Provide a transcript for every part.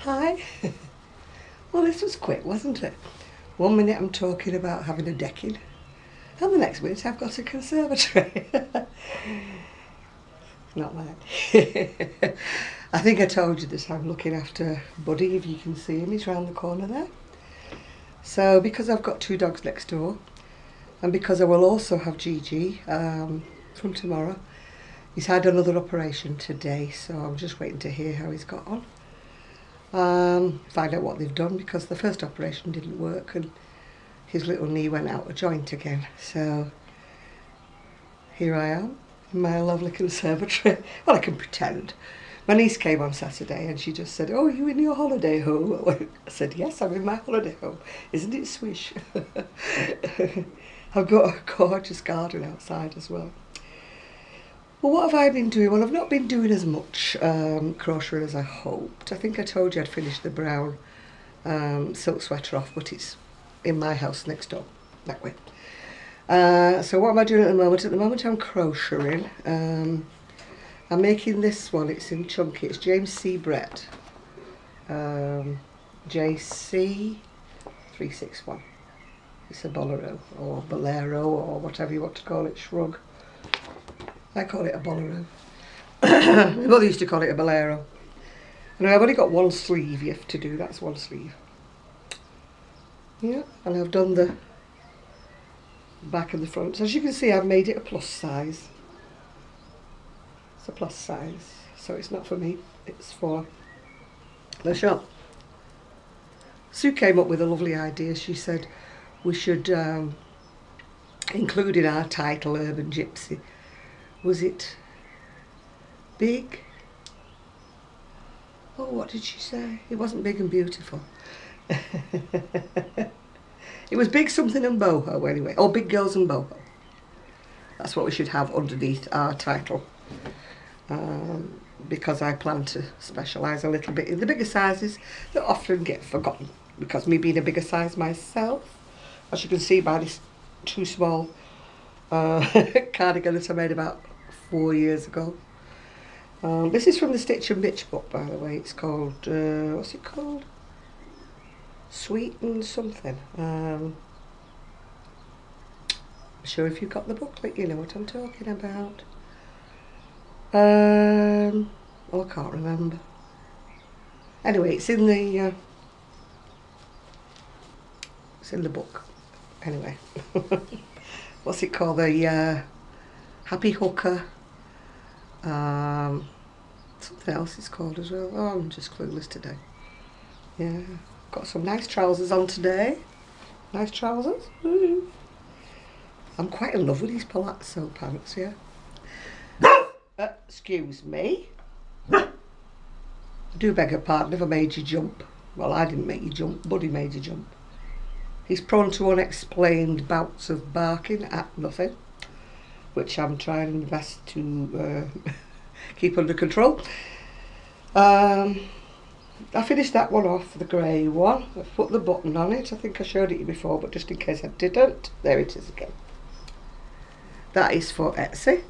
Hi. Well, this was quick, wasn't it? 1 minute I'm talking about having a decking, and the next minute I've got a conservatory. Not bad. I think I told you that I'm looking after Buddy, if you can see him, he's round the corner there. So because I've got 2 dogs next door, and because I will also have Gigi from tomorrow, he's had another operation today, so I'm just waiting to hear how he's got on. Find out what they've done, because the first operation didn't work and his little knee went out of joint again. So here I am in my lovely conservatory. Well, I can pretend. My niece came on Saturday and she just said, "Oh, are you in your holiday home?" I said, "Yes, I'm in my holiday home. Isn't it swish?" I've got a gorgeous garden outside as well. Well, what have I been doing? Well, I've not been doing as much crocheting as I hoped. I think I told you I'd finished the brown silk sweater off, but it's in my house next door, that way. So what am I doing at the moment? At the moment I'm crocheting. I'm making this one, it's in chunky, it's James C. Brett. JC361. It's a bolero, or bolero, or whatever you want to call it, shrug. I call it a bolero. My mother used to call it a bolero. And I've only got one sleeve you have to do, that's one sleeve. Yeah, and I've done the back and the front. So as you can see, I've made it a plus size. It's a plus size, so it's not for me, it's for the shop. Sue came up with a lovely idea. She said we should include in our title Urban Gypsy. Was it big? Oh, what did she say? It wasn't big and beautiful. It was big something and boho anyway. Or big girls and boho. That's what we should have underneath our title. Because I plan to specialise a little bit in the bigger sizes that often get forgotten. Because me being a bigger size myself, as you can see by this too small cardigan that I made about 4 years ago. This is from the Stitch and Bitch book, by the way. It's called, what's it called? Sweet and something. I'm sure if you've got the booklet you know what I'm talking about. Oh, I can't remember. Anyway, it's in the book. Anyway. What's it called? The Happy Hooker. Something else it's called as well. Oh, I'm just clueless today. Yeah, got some nice trousers on today. Nice trousers. Ooh. I'm quite in love with these palazzo pants, yeah. Excuse me. I do beg your pardon if I made you jump. Well, I didn't make you jump. Buddy made you jump. He's prone to unexplained bouts of barking at nothing, which I'm trying my best to keep under control. I finished that one off, the grey one. I've put the button on it. I think I showed it you before, but just in case I didn't, there it is again. That is for Etsy.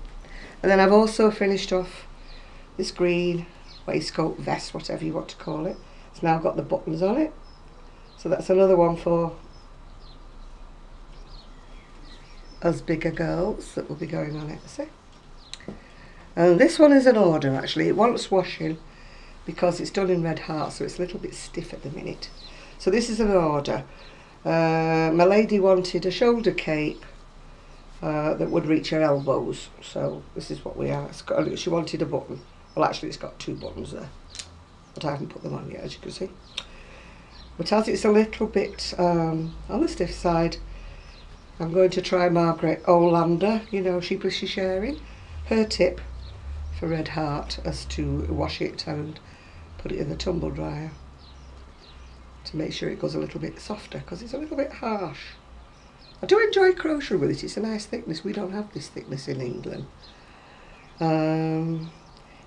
And then I've also finished off this green waistcoat, vest, whatever you want to call it. It's now got the buttons on it. So that's another one for us bigger girls that will be going on Etsy. And this one is an order actually. It wants washing because it's done in red heart, so it's a little bit stiff at the minute. So this is an order. My lady wanted a shoulder cape that would reach her elbows, so this is what we asked. She wanted a button. Well, actually it's got 2 buttons there, but I haven't put them on yet, as you can see. But as it's a little bit on the stiff side, I'm going to try Margaret Olander, you know, Sheepishly Sharing, her tip for red heart as to wash it and put it in the tumble dryer to make sure it goes a little bit softer, because it's a little bit harsh. I do enjoy crocheting with it. It's a nice thickness. We don't have this thickness in England.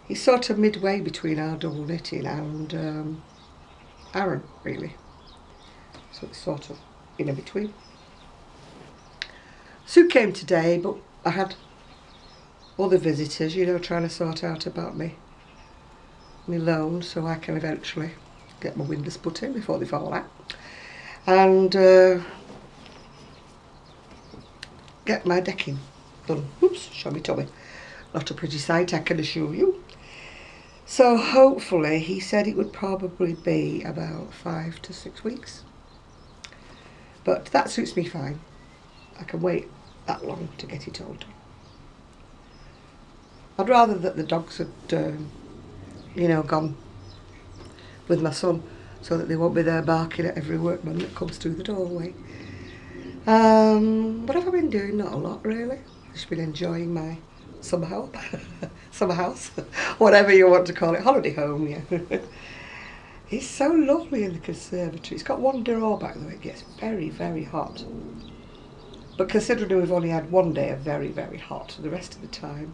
It's sort of midway between our double knitting and Aran, really. So it's sort of in between. Sue came today, but I had other visitors, you know, trying to sort out about me loan, so I can eventually get my windows put in before they fall out, and get my decking done. Oops, show me tummy. Not a pretty sight, I can assure you. So hopefully, he said it would probably be about 5 to 6 weeks. But that suits me fine. I can wait that long to get it all done. I'd rather that the dogs had, you know, gone with my son, so that they won't be there barking at every workman that comes through the doorway. What have I been doing? Not a lot, really. I've just been enjoying my summer home, summer house, whatever you want to call it, holiday home, yeah. It's so lovely in the conservatory. It's got one drawback though, it gets very, very hot. But considering we've only had one day of very, very hot, the rest of the time,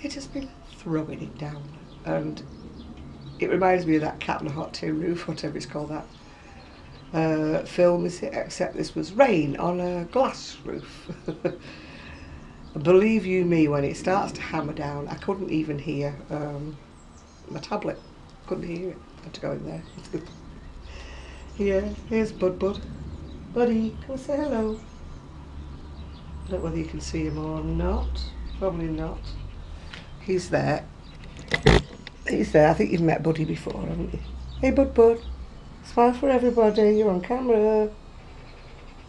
it has been throwing it down. And it reminds me of that Cat on a Hot Tin Roof, whatever it's called, that film, is it? Except this was rain on a glass roof. Believe you me, when it starts to hammer down, I couldn't even hear my tablet. Couldn't hear it. I had to go in there. Yeah, here's Bud. Buddy, come say hello. I don't know whether you can see him or not. Probably not. He's there. He's there. I think you've met Buddy before, haven't you? Hey, Bud. Smile for everybody. You're on camera.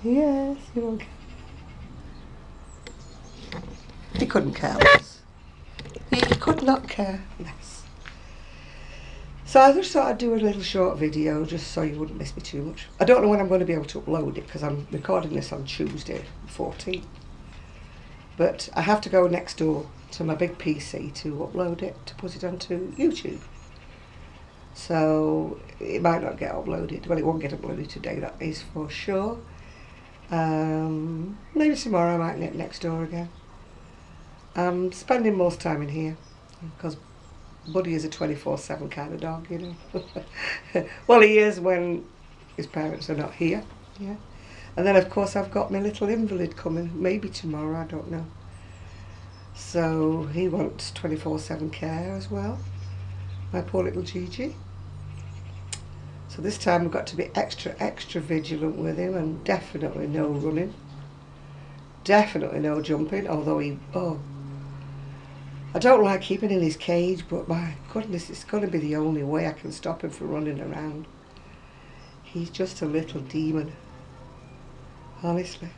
Yes, you're on camera. He couldn't care less. He could not care less. So I just thought I'd do a little short video just so you wouldn't miss me too much. I don't know when I'm going to be able to upload it because I'm recording this on Tuesday, the 14th. But I have to go next door to my big PC to upload it, to put it onto YouTube. So it might not get uploaded. Well, it won't get uploaded today, that is for sure. Maybe tomorrow I might get next door again. I'm spending most time in here because Buddy is a 24/7 kind of dog, you know. Well, he is when his parents are not here, yeah. And then of course I've got my little invalid coming, maybe tomorrow, I don't know. So he wants 24/7 care as well, my poor little Gigi. So this time we've got to be extra vigilant with him, and definitely no running. Definitely no jumping, although I don't like keeping in his cage, but my goodness, it's going to be the only way I can stop him from running around. He's just a little demon, honestly.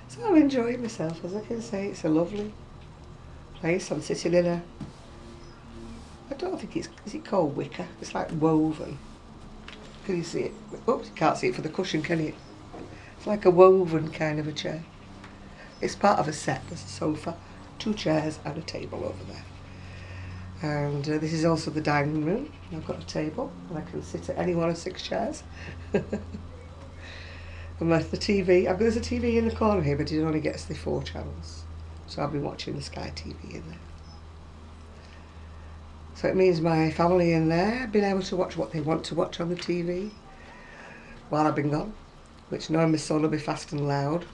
So I'm enjoying myself, as I can say. It's a lovely place. I'm sitting in a, I don't think is it called wicker? It's like woven. Can you see it? Oops, you can't see it for the cushion, can you? It's like a woven kind of a chair. It's part of a set. There's a sofa, 2 chairs and a table over there. And this is also the dining room. I've got a table and I can sit at any one of 6 chairs. And the TV, there's a TV in the corner here, but it only gets the 4 channels. So I've been watching the Sky TV in there. So it means my family in there have been able to watch what they want to watch on the TV while I've been gone, which knowing my son will be fast and loud.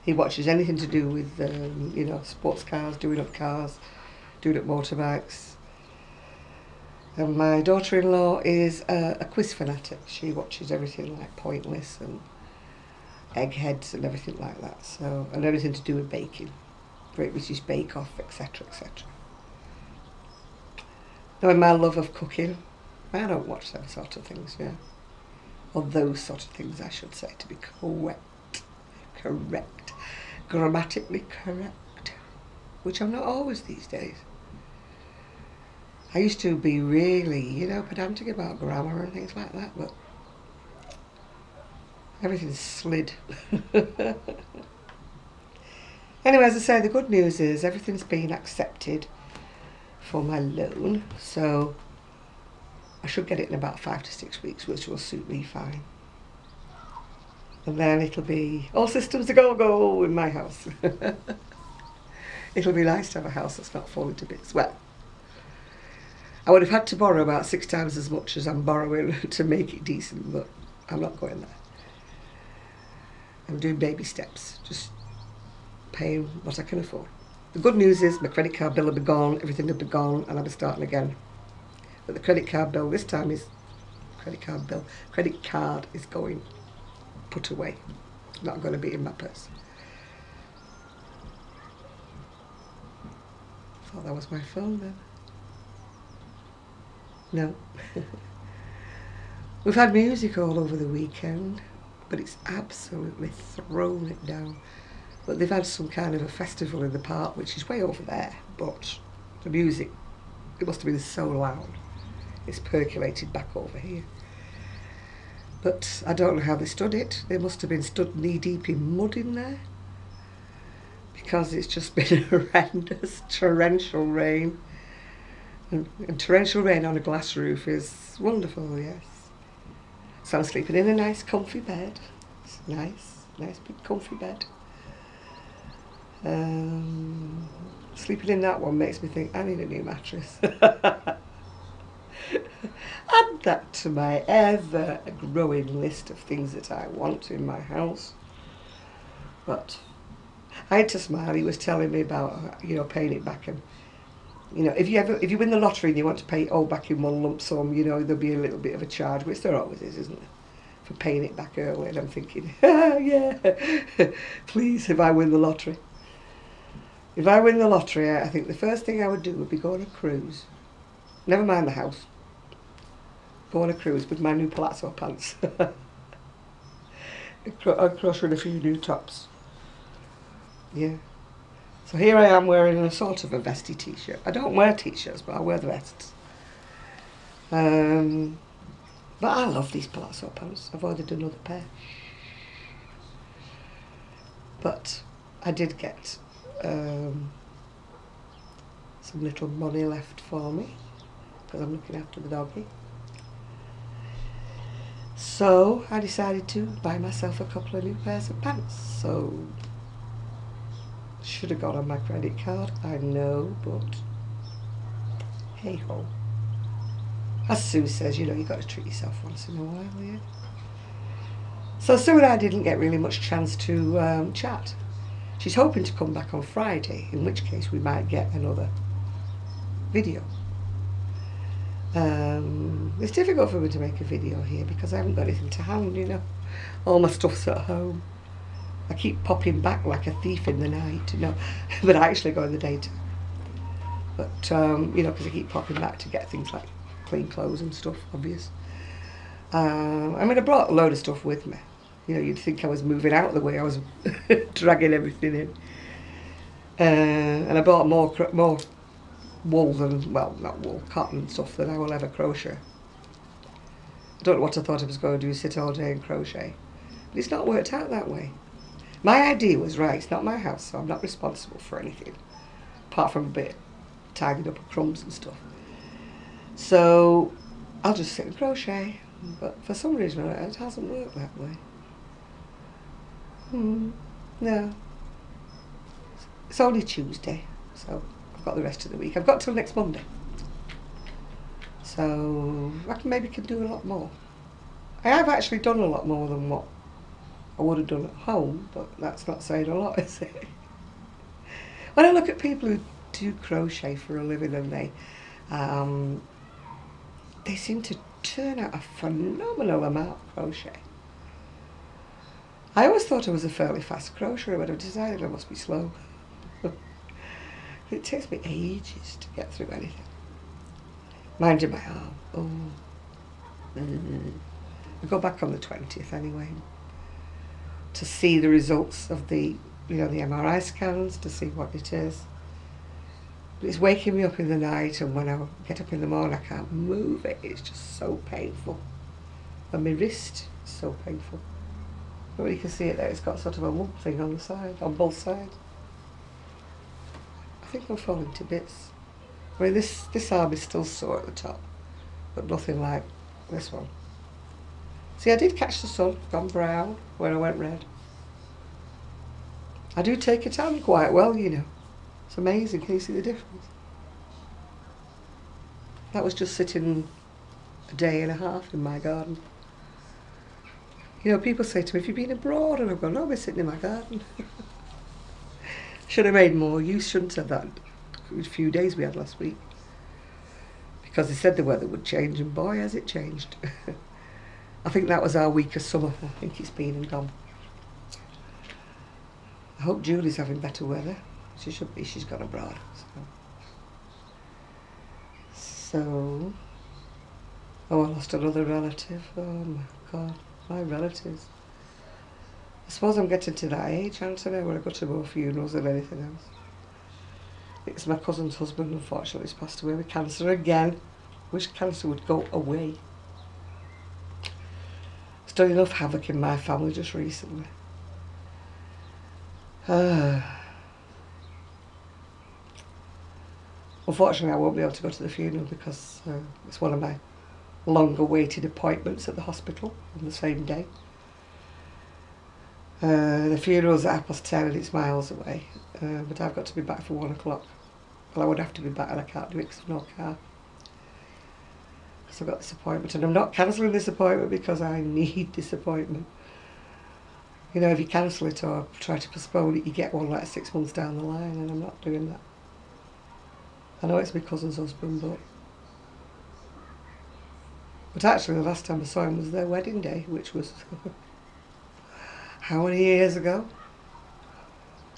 He watches anything to do with, you know, sports cars, doing up cars, doing up motorbikes. And my daughter-in-law is a quiz fanatic. She watches everything like Pointless and Eggheads and everything like that. So, and everything to do with baking, Great British Bake Off, etc., etc. Knowing my love of cooking, I don't watch them sort of things, yeah. Or those sort of things, I should say, to be correct, grammatically correct, which I'm not always these days. I used to be really, you know, pedantic about grammar and things like that, but everything's slid. Anyway, as I say, the good news is everything's been accepted for my loan, so I should get it in about 5 to 6 weeks, which will suit me fine. And then it'll be all systems to go in my house. It'll be nice to have a house that's not falling to bits. Well, I would have had to borrow about 6 times as much as I'm borrowing to make it decent, but I'm not going there. I'm doing baby steps, just paying what I can afford. The good news is my credit card bill will be gone, everything will be gone, and I'll be starting again But the credit card bill this time is credit card is going put away. Not going to be in my purse. Thought that was my phone then. No. We've had music all over the weekend, but it's absolutely thrown it down. But they've had some kind of a festival in the park, which is way over there, but the music, it must have been so loud, it's percolated back over here. But I don't know how they stood it. They must have been stood knee deep in mud in there, because it's just been horrendous torrential rain. And torrential rain on a glass roof is wonderful, yes. So I'm sleeping in a nice comfy bed. It's nice big comfy bed. Sleeping in that one makes me think I need a new mattress. Add that to my ever-growing list of things that I want in my house. But I had to smile. He was telling me about, you know, paying it back, and you know, if you win the lottery and you want to pay it all back in one lump sum, you know, there'll be a little bit of a charge, which there always is, isn't there, for paying it back early. And I'm thinking, yeah, please, if I win the lottery. If I win the lottery, I think the first thing I would do would be go on a cruise. Never mind the house. Go on a cruise with my new palazzo pants. I'd crochet a few new tops. Yeah. So here I am wearing a sort of a vesty t-shirt. I don't wear t-shirts, but I wear the vests. But I love these palazzo pants. I've ordered another pair. But I did get some little money left for me, because I'm looking after the doggy. So I decided to buy myself a couple of new pairs of pants. So should have got on my credit card, I know, but hey ho. As Sue says, you know, you've got to treat yourself once in a while, yeah. So Sue and I didn't get really much chance to chat. She's hoping to come back on Friday, in which case we might get another video. It's difficult for me to make a video here because I haven't got anything to hand, you know. All my stuff's at home. I keep popping back like a thief in the night, you know, but I actually go in the daytime. But, you know, because I keep popping back to get things like clean clothes and stuff, obvious. I mean, I brought a load of stuff with me. You know, you'd think I was moving out of the way I was dragging everything in. And I bought more wool than, well, not wool, cotton and stuff than I will ever crochet. I don't know what I thought I was going to do, sit all day and crochet. But it's not worked out that way. My idea was, right, it's not my house, so I'm not responsible for anything, apart from a bit tidying up of crumbs and stuff. So I'll just sit and crochet. But for some reason it hasn't worked that way. No. It's only Tuesday, so I've got the rest of the week. I've got till next Monday. So I maybe can do a lot more. I have actually done a lot more than what I would have done at home, but that's not saying a lot, is it? When I look at people who do crochet for a living and they seem to turn out a phenomenal amount of crochet. I always thought I was a fairly fast crocheter, but I've decided I must be slow. It takes me ages to get through anything. Mind you, my arm. I'll go back on the 20th anyway to see the results of the, you know, the MRI scans, to see what it is. But it's waking me up in the night, and when I get up in the morning I can't move it. It's just so painful. And my wrist is so painful. But you can see it there, it's got sort of a lump thing on the side, on both sides. I think I'm falling to bits. I mean, this arm is still sore at the top, but nothing like this one. See, I did catch the sun, gone brown, when I went red. I do take it on quite well, you know. It's amazing, can you see the difference? That was just sitting a day and a half in my garden. You know, people say to me, have you been abroad? And I've gone, no, I've been sitting in my garden. Should have made more use, shouldn't have, that few days we had last week. because they said the weather would change, and boy has it changed. I think that was our week of summer. I think it's been and gone. I hope Julie's having better weather. She should be, she's gone abroad. So, oh, I lost another relative. Oh my God, my relatives. I suppose I'm getting to that age, aren't I, now, where I go to more funerals than anything else. It's my cousin's husband, unfortunately, has passed away with cancer again. Wish cancer would go away. It's done enough havoc in my family just recently. Unfortunately, I won't be able to go to the funeral because it's one of my long-awaited appointments at the hospital on the same day. The funeral's at 10:30 and it's miles away, but I've got to be back for 1 o'clock. Well, I would have to be back and I can't do it because I've no car. So I've got this appointment, and I'm not cancelling this appointment because I need this appointment. You know, if you cancel it or try to postpone it, you get one like 6 months down the line, and I'm not doing that. I know it's my cousin's husband, but actually the last time I saw him was their wedding day, which was how many years ago?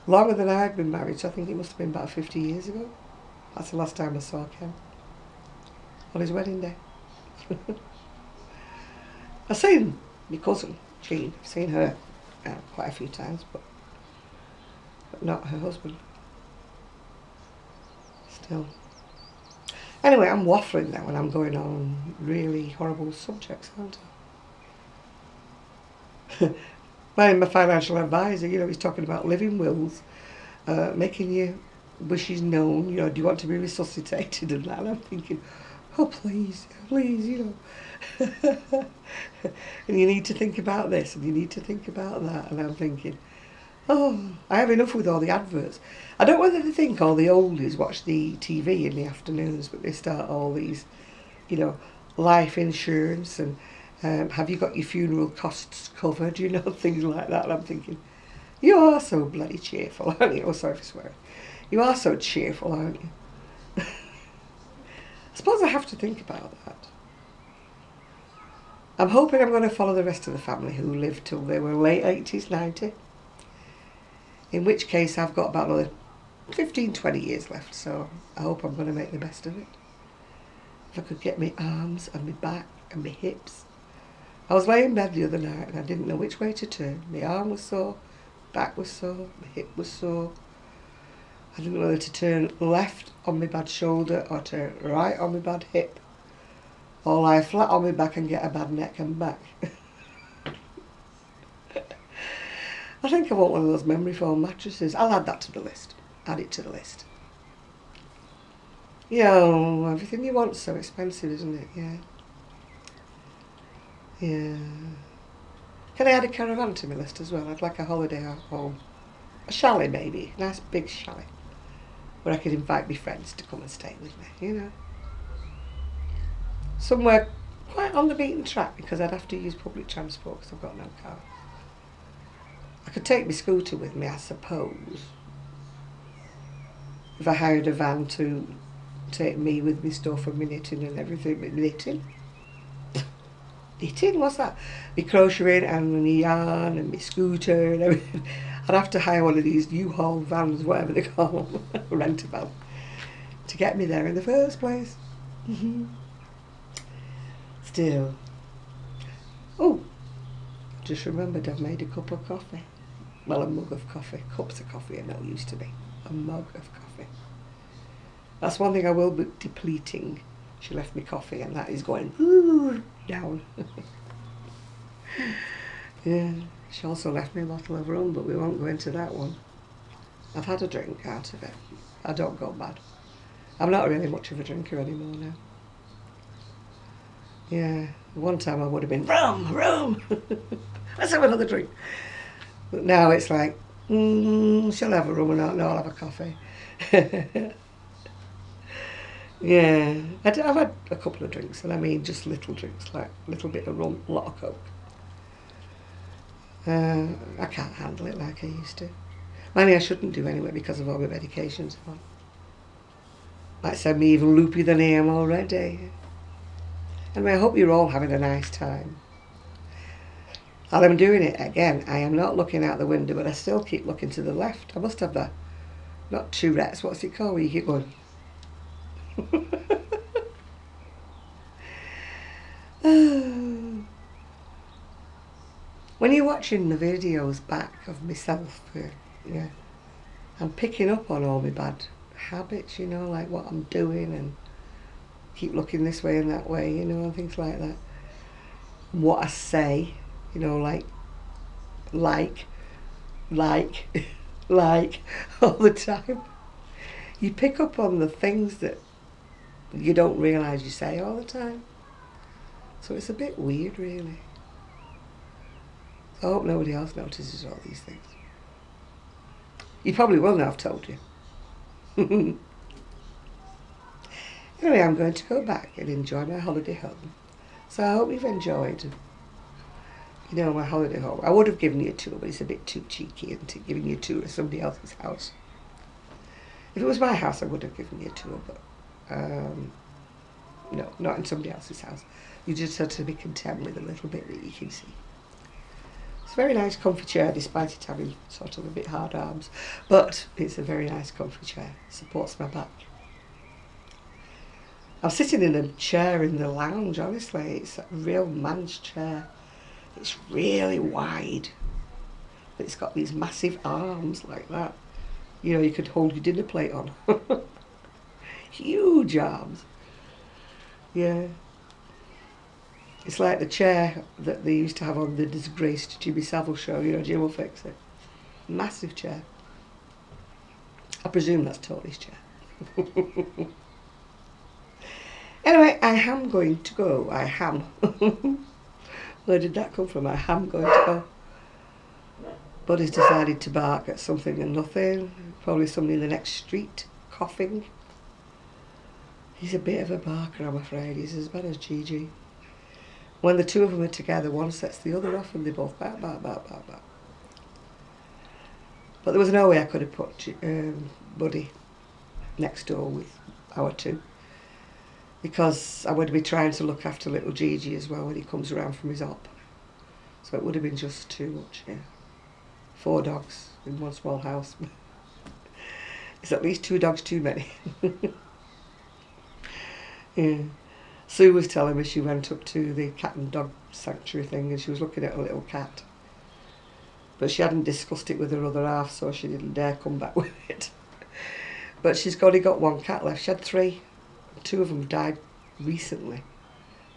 Longer than I'd been married, so I think it must have been about 50 years ago. That's the last time I saw Ken, on his wedding day. I've seen my cousin, Jean, I've seen her quite a few times, but not her husband. Still. Anyway, I'm waffling now and I'm going on really horrible subjects, aren't I? My financial advisor, you know, he's talking about living wills, making your wishes known, you know, do you want to be resuscitated and that, and I'm thinking, oh please, please, you know. And you need to think about this and you need to think about that, and I'm thinking, oh, I have enough with all the adverts. I don't know whether they think all the oldies watch the TV in the afternoons, but they start all these, you know, life insurance and have you got your funeral costs covered, you know, things like that. And I'm thinking, you are so bloody cheerful, aren't you? Oh, sorry for swearing. You are so cheerful, aren't you? I suppose I have to think about that. I'm hoping I'm going to follow the rest of the family who lived till they were late 80s, 90. In which case I've got about another 15, 20 years left, so I hope I'm going to make the best of it. If I could get my arms and my back and my hips. I was laying in bed the other night and I didn't know which way to turn. My arm was sore, back was sore, my hip was sore. I didn't know whether to turn left on my bad shoulder or turn right on my bad hip, or lie flat on my back and get a bad neck and back. I think I want one of those memory foam mattresses. I'll add that to the list. Add it to the list. You know, everything you want's so expensive, isn't it? Yeah. Yeah. Can I add a caravan to my list as well? I'd like a holiday at home. A chalet maybe, a nice big chalet, where I could invite my friends to come and stay with me, you know. Somewhere quite on the beaten track, because I'd have to use public transport because I've got no car. I could take my scooter with me, I suppose, if I hired a van to take me with my stuff and my knitting and everything. But knitting? Knitting? What's that? My crocheting and my yarn and my scooter and everything. I'd have to hire one of these U-Haul vans, whatever they call them, rent a van, to get me there in the first place. Still. Oh, just remembered I've made a cup of coffee. Well, a mug of coffee. Cups of coffee are no use to me. A mug of coffee. That's one thing I will be depleting. She left me coffee and that is going down. Yeah, she also left me a bottle of rum, but we won't go into that one. I've had a drink out of it. I don't go bad. I'm not really much of a drinker anymore now. Yeah, one time I would have been, rum! Let's have another drink. But now it's like, she'll have a rum and no, I'll have a coffee. Yeah, I've had a couple of drinks, and I mean just little drinks, like a little bit of rum, a lot of coke. I can't handle it like I used to. Mind you, I shouldn't do anyway because of all my medications. Might send me even loopy than I am already. Anyway, I hope you're all having a nice time. While I'm doing it again, I am not looking out the window, but I still keep looking to the left. I must have the, not Tourette's, what's it called, where you keep going. When you're watching the videos back of myself, yeah, I'm picking up on all my bad habits, you know, like what I'm doing, and keep looking this way and that way, you know, and things like that. What I say, you know, like all the time. You pick up on the things that you don't realise you say all the time. So it's a bit weird, really. I hope nobody else notices all these things. You probably will now, I've told you. Anyway, I'm going to go back and enjoy my holiday home. So I hope you've enjoyed, you know, my holiday home. I would have given you a tour, but it's a bit too cheeky, isn't it, giving you a tour of somebody else's house. If it was my house, I would have given you a tour, but no, not in somebody else's house. You just have to be content with a little bit that you can see. It's a very nice comfy chair, despite it having sort of a bit hard arms, but it's a very nice comfy chair. It supports my back. I'm sitting in a chair in the lounge, honestly. It's a real man's chair. It's really wide, but it's got these massive arms like that. You know, you could hold your dinner plate on. Huge arms. Yeah. It's like the chair that they used to have on the disgraced Jimmy Savile show, you know, Jim will fix it. Massive chair. I presume that's Tony's chair. Anyway, I am going to go. I am. Where did that come from? I am going to go. Buddy's decided to bark at something and nothing. Probably somebody in the next street, coughing. He's a bit of a barker, I'm afraid. He's as bad as Gigi. When the two of them are together, one sets the other off and they both bark, bark, bark, bark, bark. But there was no way I could have put Buddy next door with our two, because I would be trying to look after little Gigi as well when he comes around from his op. So it would have been just too much, yeah. 4 dogs in one small house. It's at least 2 dogs too many. Yeah. Sue was telling me she went up to the cat and dog sanctuary thing and she was looking at a little cat. But she hadn't discussed it with her other half, so she didn't dare come back with it. But she's only got 1 cat left. She had 3. 2 of them died recently.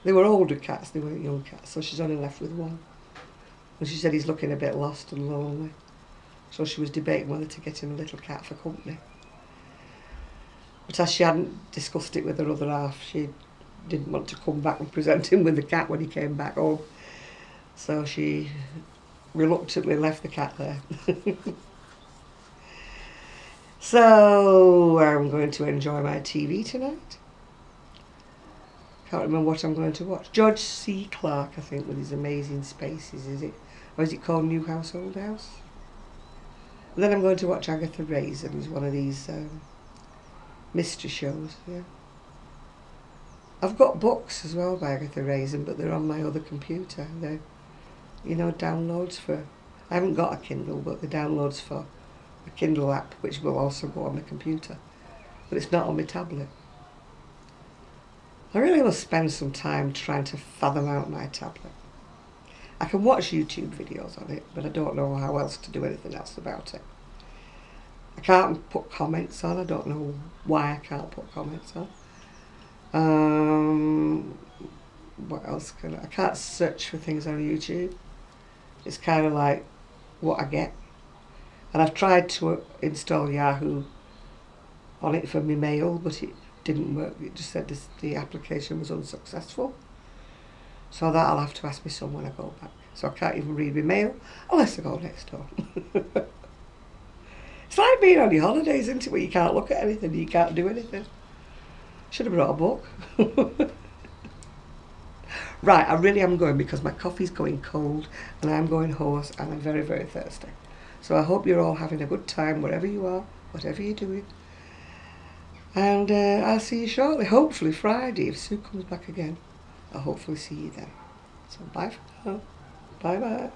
They were older cats, they weren't young cats, so she's only left with 1. And she said he's looking a bit lost and lonely. So she was debating whether to get him a little cat for company. But as she hadn't discussed it with her other half, she didn't want to come back and present him with the cat when he came back home. So she reluctantly left the cat there. So I'm going to enjoy my TV tonight. Can't remember what I'm going to watch. George C. Clarke, I think, with his amazing spaces, is it? Or is it called New House, Old House? And then I'm going to watch Agatha Raisin, who's one of these mystery shows, yeah. I've got books as well by Agatha Raisin, but they're on my other computer. They're, you know, downloads for... I haven't got a Kindle, but the downloads for a Kindle app, which will also go on my computer. But it's not on my tablet. I really must spend some time trying to fathom out my tablet. I can watch YouTube videos on it, but I don't know how else to do anything else about it. I can't put comments on. I don't know why I can't put comments on. What else can I can't search for things on YouTube. It's kind of like what I get. And I've tried to install Yahoo on it for my mail, but it didn't work. It just said the application was unsuccessful. So that I'll have to ask my son when I go back. So I can't even read my mail unless I go next door. It's like being on your holidays, isn't it, where you can't look at anything, you can't do anything. Should have brought a book. Right, I really am going because my coffee's going cold and I'm going hoarse and I'm very, very thirsty. So I hope you're all having a good time wherever you are, whatever you're doing. And I'll see you shortly, hopefully Friday, if Sue comes back again. I'll hopefully see you then. So bye for now. Bye bye.